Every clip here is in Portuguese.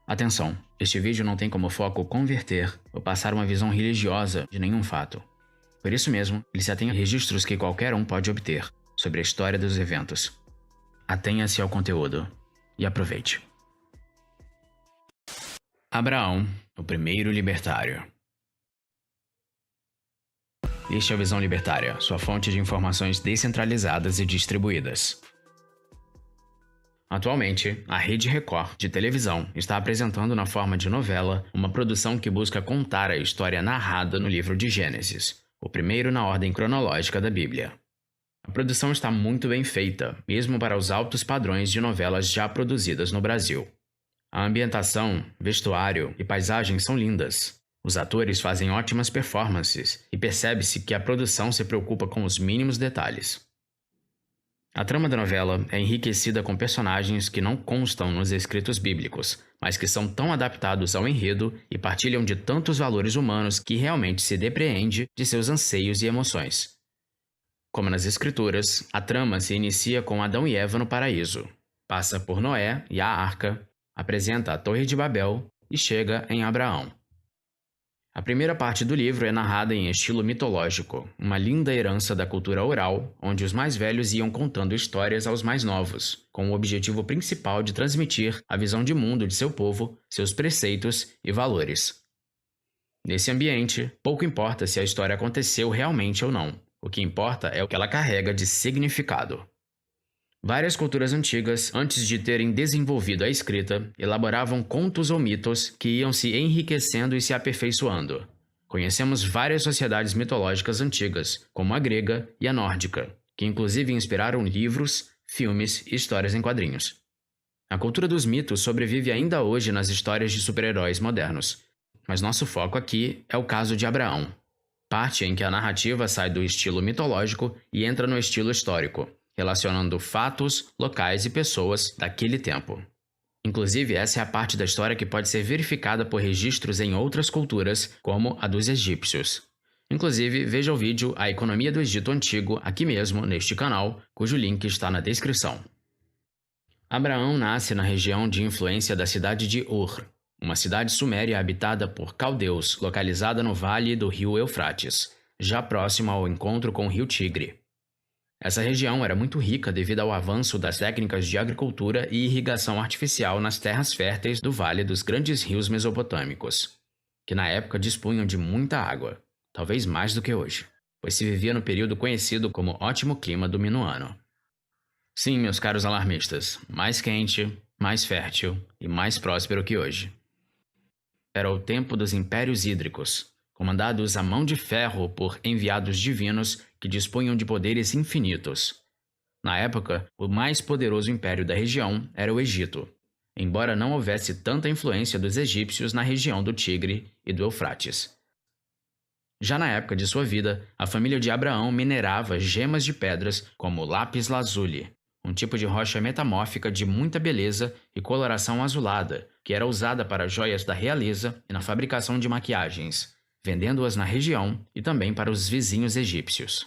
Atenção, este vídeo não tem como foco converter ou passar uma visão religiosa de nenhum fato. Por isso mesmo, ele se atém a registros que qualquer um pode obter sobre a história dos eventos. Atenha-se ao conteúdo e aproveite. Abraão, o primeiro libertário. Este é a Visão Libertária, sua fonte de informações descentralizadas e distribuídas. Atualmente, a Rede Record de televisão está apresentando na forma de novela uma produção que busca contar a história narrada no livro de Gênesis, o primeiro na ordem cronológica da Bíblia. A produção está muito bem feita, mesmo para os altos padrões de novelas já produzidas no Brasil. A ambientação, vestuário e paisagem são lindas. Os atores fazem ótimas performances e percebe-se que a produção se preocupa com os mínimos detalhes. A trama da novela é enriquecida com personagens que não constam nos escritos bíblicos, mas que são tão adaptados ao enredo e partilham de tantos valores humanos que realmente se depreende de seus anseios e emoções. Como nas escrituras, a trama se inicia com Adão e Eva no paraíso, passa por Noé e a Arca, apresenta a Torre de Babel e chega em Abraão. A primeira parte do livro é narrada em estilo mitológico, uma linda herança da cultura oral, onde os mais velhos iam contando histórias aos mais novos, com o objetivo principal de transmitir a visão de mundo de seu povo, seus preceitos e valores. Nesse ambiente, pouco importa se a história aconteceu realmente ou não. O que importa é o que ela carrega de significado. Várias culturas antigas, antes de terem desenvolvido a escrita, elaboravam contos ou mitos que iam se enriquecendo e se aperfeiçoando. Conhecemos várias sociedades mitológicas antigas, como a grega e a nórdica, que inclusive inspiraram livros, filmes e histórias em quadrinhos. A cultura dos mitos sobrevive ainda hoje nas histórias de super-heróis modernos, mas nosso foco aqui é o caso de Abraão, parte em que a narrativa sai do estilo mitológico e entra no estilo histórico, relacionando fatos, locais e pessoas daquele tempo. Inclusive, essa é a parte da história que pode ser verificada por registros em outras culturas, como a dos egípcios. Inclusive, veja o vídeo A Economia do Egito Antigo aqui mesmo, neste canal, cujo link está na descrição. Abraão nasce na região de influência da cidade de Ur, uma cidade suméria habitada por caldeus, localizada no vale do rio Eufrates, já próximo ao encontro com o rio Tigre. Essa região era muito rica devido ao avanço das técnicas de agricultura e irrigação artificial nas terras férteis do vale dos grandes rios mesopotâmicos, que na época dispunham de muita água, talvez mais do que hoje, pois se vivia no período conhecido como ótimo clima do Minuano. Sim, meus caros alarmistas, mais quente, mais fértil e mais próspero que hoje. Era o tempo dos impérios hídricos, comandados a mão de ferro por enviados divinos que dispunham de poderes infinitos. Na época, o mais poderoso império da região era o Egito, embora não houvesse tanta influência dos egípcios na região do Tigre e do Eufrates. Já na época de sua vida, a família de Abraão minerava gemas de pedras como lápis lazuli, um tipo de rocha metamórfica de muita beleza e coloração azulada, que era usada para joias da realeza e na fabricação de maquiagens, vendendo-as na região e também para os vizinhos egípcios.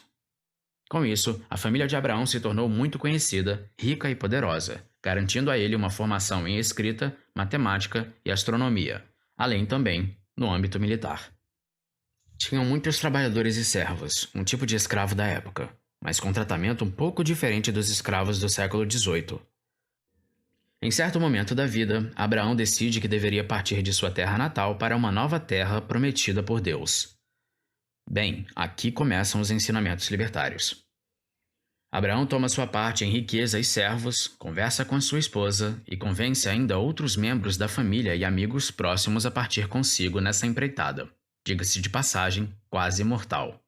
Com isso, a família de Abraão se tornou muito conhecida, rica e poderosa, garantindo a ele uma formação em escrita, matemática e astronomia, além também no âmbito militar. Tinham muitos trabalhadores e servos, um tipo de escravo da época, mas com tratamento um pouco diferente dos escravos do século XVIII. Em certo momento da vida, Abraão decide que deveria partir de sua terra natal para uma nova terra prometida por Deus. Bem, aqui começam os ensinamentos libertários. Abraão toma sua parte em riqueza e servos, conversa com sua esposa e convence ainda outros membros da família e amigos próximos a partir consigo nessa empreitada, diga-se de passagem, quase mortal.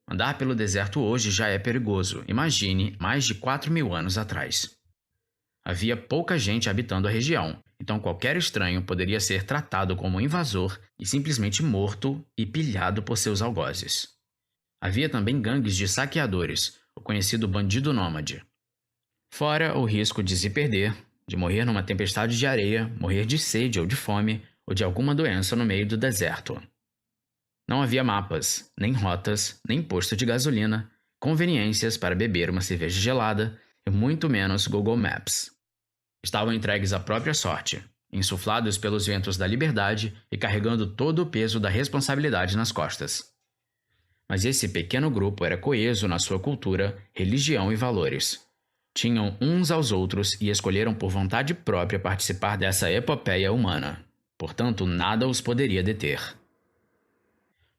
Andar pelo deserto hoje já é perigoso, imagine mais de 4.000 anos atrás. Havia pouca gente habitando a região, então qualquer estranho poderia ser tratado como invasor e simplesmente morto e pilhado por seus algozes. Havia também gangues de saqueadores, o conhecido bandido nômade. Fora o risco de se perder, de morrer numa tempestade de areia, morrer de sede ou de fome, ou de alguma doença no meio do deserto. Não havia mapas, nem rotas, nem posto de gasolina, conveniências para beber uma cerveja gelada e muito menos Google Maps. Estavam entregues à própria sorte, insuflados pelos ventos da liberdade e carregando todo o peso da responsabilidade nas costas. Mas esse pequeno grupo era coeso na sua cultura, religião e valores. Tinham uns aos outros e escolheram por vontade própria participar dessa epopeia humana. Portanto, nada os poderia deter.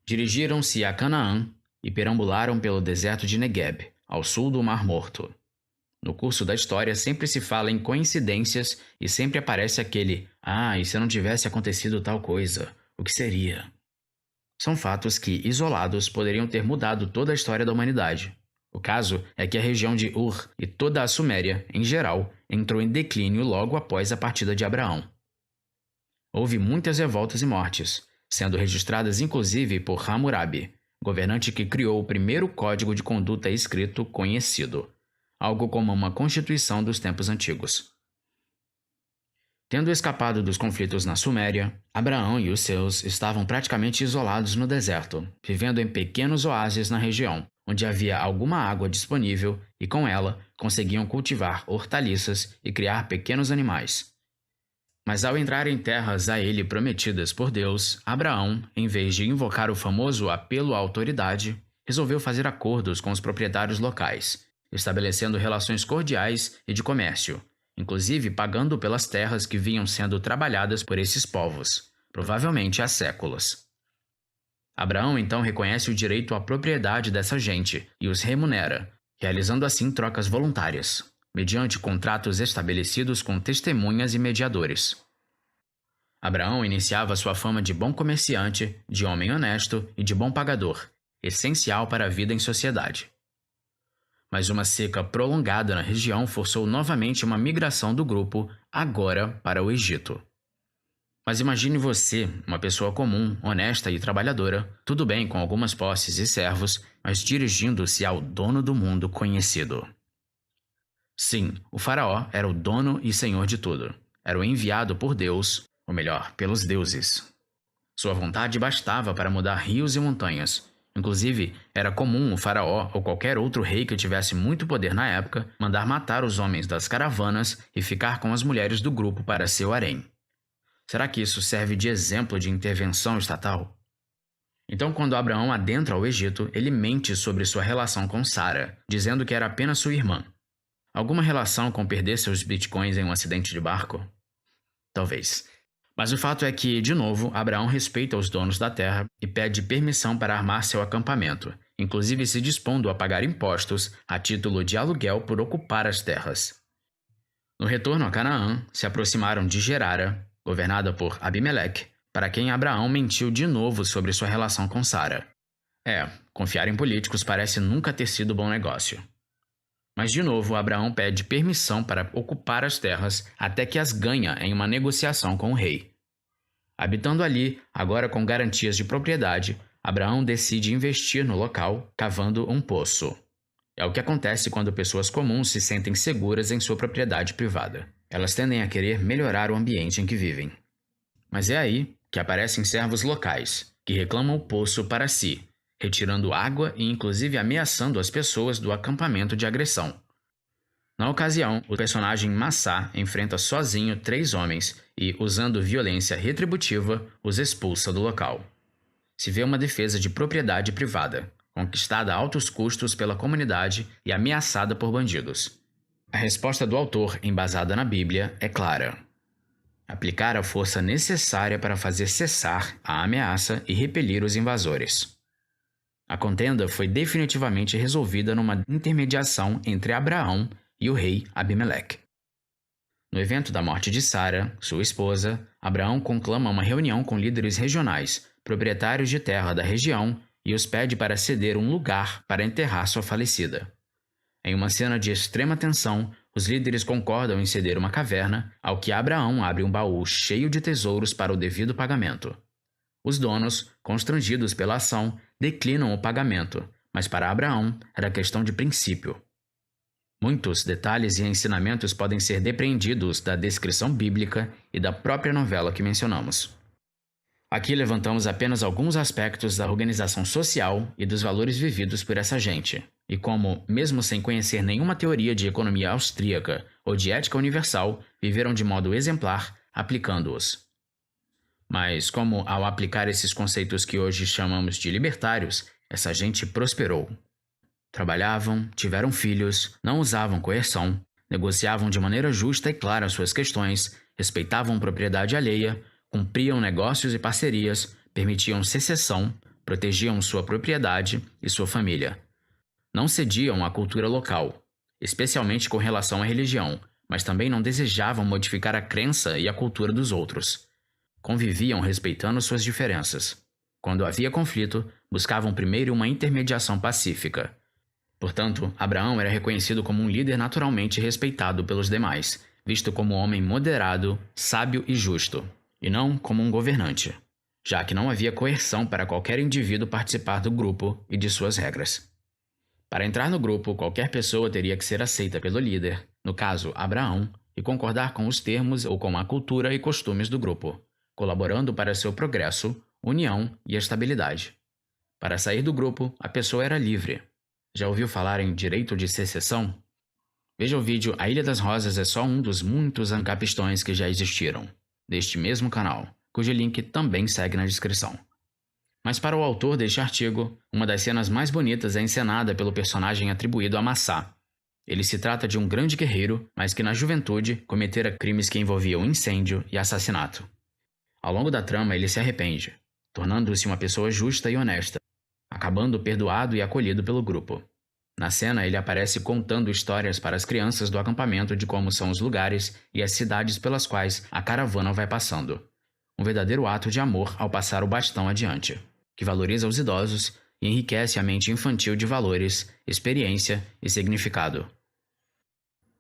Dirigiram-se a Canaã e perambularam pelo deserto de Negueb, ao sul do Mar Morto. No curso da história sempre se fala em coincidências e sempre aparece aquele e se não tivesse acontecido tal coisa, o que seria? São fatos que, isolados, poderiam ter mudado toda a história da humanidade. O caso é que a região de Ur e toda a Suméria, em geral, entrou em declínio logo após a partida de Abraão. Houve muitas revoltas e mortes, sendo registradas inclusive por Hammurabi, governante que criou o primeiro código de conduta escrito conhecido, algo como uma constituição dos tempos antigos. Tendo escapado dos conflitos na Suméria, Abraão e os seus estavam praticamente isolados no deserto, vivendo em pequenos oásis na região, onde havia alguma água disponível e com ela conseguiam cultivar hortaliças e criar pequenos animais. Mas ao entrar em terras a ele prometidas por Deus, Abraão, em vez de invocar o famoso apelo à autoridade, resolveu fazer acordos com os proprietários locais, estabelecendo relações cordiais e de comércio, inclusive pagando pelas terras que vinham sendo trabalhadas por esses povos, provavelmente há séculos. Abraão então reconhece o direito à propriedade dessa gente e os remunera, realizando assim trocas voluntárias, mediante contratos estabelecidos com testemunhas e mediadores. Abraão iniciava sua fama de bom comerciante, de homem honesto e de bom pagador, essencial para a vida em sociedade. Mas uma seca prolongada na região forçou novamente uma migração do grupo, agora para o Egito. Mas imagine você, uma pessoa comum, honesta e trabalhadora, tudo bem com algumas posses e servos, mas dirigindo-se ao dono do mundo conhecido. Sim, o faraó era o dono e senhor de tudo. Era o enviado por Deus, ou melhor, pelos deuses. Sua vontade bastava para mudar rios e montanhas. Inclusive, era comum o faraó ou qualquer outro rei que tivesse muito poder na época mandar matar os homens das caravanas e ficar com as mulheres do grupo para seu harém. Será que isso serve de exemplo de intervenção estatal? Então, quando Abraão adentra ao Egito, ele mente sobre sua relação com Sara, dizendo que era apenas sua irmã. Alguma relação com perder seus bitcoins em um acidente de barco? Talvez. Mas o fato é que, de novo, Abraão respeita os donos da terra e pede permissão para armar seu acampamento, inclusive se dispondo a pagar impostos a título de aluguel por ocupar as terras. No retorno a Canaã, se aproximaram de Gerara, governada por Abimeleque, para quem Abraão mentiu de novo sobre sua relação com Sara. Confiar em políticos parece nunca ter sido bom negócio. Mas de novo, Abraão pede permissão para ocupar as terras até que as ganha em uma negociação com o rei. Habitando ali, agora com garantias de propriedade, Abraão decide investir no local, cavando um poço. É o que acontece quando pessoas comuns se sentem seguras em sua propriedade privada. Elas tendem a querer melhorar o ambiente em que vivem. Mas é aí que aparecem servos locais, que reclamam o poço para si, retirando água e inclusive ameaçando as pessoas do acampamento de agressão. Na ocasião, o personagem Massá enfrenta sozinho 3 homens e, usando violência retributiva, os expulsa do local. Se vê uma defesa de propriedade privada, conquistada a altos custos pela comunidade e ameaçada por bandidos. A resposta do autor, embasada na Bíblia, é clara: aplicar a força necessária para fazer cessar a ameaça e repelir os invasores. A contenda foi definitivamente resolvida numa intermediação entre Abraão e o rei Abimeleque. No evento da morte de Sara, sua esposa, Abraão conclama uma reunião com líderes regionais, proprietários de terra da região, e os pede para ceder um lugar para enterrar sua falecida. Em uma cena de extrema tensão, os líderes concordam em ceder uma caverna, ao que Abraão abre um baú cheio de tesouros para o devido pagamento. Os donos, constrangidos pela ação, declinam o pagamento, mas para Abraão era questão de princípio. Muitos detalhes e ensinamentos podem ser depreendidos da descrição bíblica e da própria novela que mencionamos. Aqui levantamos apenas alguns aspectos da organização social e dos valores vividos por essa gente, e como, mesmo sem conhecer nenhuma teoria de economia austríaca ou de ética universal, viveram de modo exemplar, aplicando-os. Mas como ao aplicar esses conceitos que hoje chamamos de libertários, essa gente prosperou. Trabalhavam, tiveram filhos, não usavam coerção, negociavam de maneira justa e clara suas questões, respeitavam propriedade alheia, cumpriam negócios e parcerias, permitiam secessão, protegiam sua propriedade e sua família. Não cediam à cultura local, especialmente com relação à religião, mas também não desejavam modificar a crença e a cultura dos outros. Conviviam respeitando suas diferenças. Quando havia conflito, buscavam primeiro uma intermediação pacífica. Portanto, Abraão era reconhecido como um líder naturalmente respeitado pelos demais, visto como um homem moderado, sábio e justo, e não como um governante, já que não havia coerção para qualquer indivíduo participar do grupo e de suas regras. Para entrar no grupo, qualquer pessoa teria que ser aceita pelo líder, no caso Abraão, e concordar com os termos ou com a cultura e costumes do grupo, colaborando para seu progresso, união e estabilidade. Para sair do grupo, a pessoa era livre. Já ouviu falar em direito de secessão? Veja o vídeo A Ilha das Rosas é só um dos muitos ancapistões que já existiram, deste mesmo canal, cujo link também segue na descrição. Mas para o autor deste artigo, uma das cenas mais bonitas é encenada pelo personagem atribuído a Massá. Ele se trata de um grande guerreiro, mas que na juventude cometera crimes que envolviam incêndio e assassinato. Ao longo da trama, ele se arrepende, tornando-se uma pessoa justa e honesta, acabando perdoado e acolhido pelo grupo. Na cena, ele aparece contando histórias para as crianças do acampamento de como são os lugares e as cidades pelas quais a caravana vai passando. Um verdadeiro ato de amor ao passar o bastão adiante, que valoriza os idosos e enriquece a mente infantil de valores, experiência e significado.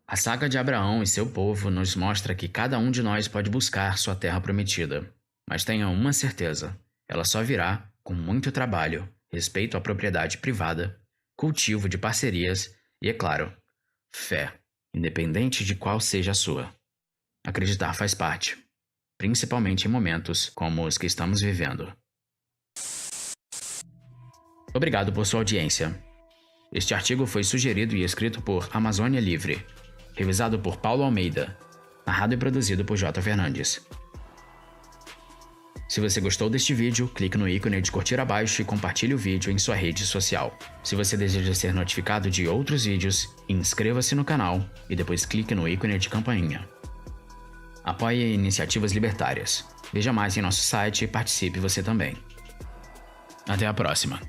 A saga de Abraão e seu povo nos mostra que cada um de nós pode buscar sua terra prometida. Mas tenha uma certeza, ela só virá com muito trabalho, respeito à propriedade privada, cultivo de parcerias e, é claro, fé, independente de qual seja a sua. Acreditar faz parte, principalmente em momentos como os que estamos vivendo. Obrigado por sua audiência. Este artigo foi sugerido e escrito por Amazônia Livre, revisado por Paulo Almeida, narrado e produzido por J. Fernandes. Se você gostou deste vídeo, clique no ícone de curtir abaixo e compartilhe o vídeo em sua rede social. Se você deseja ser notificado de outros vídeos, inscreva-se no canal e depois clique no ícone de campainha. Apoie iniciativas libertárias. Veja mais em nosso site e participe você também. Até a próxima!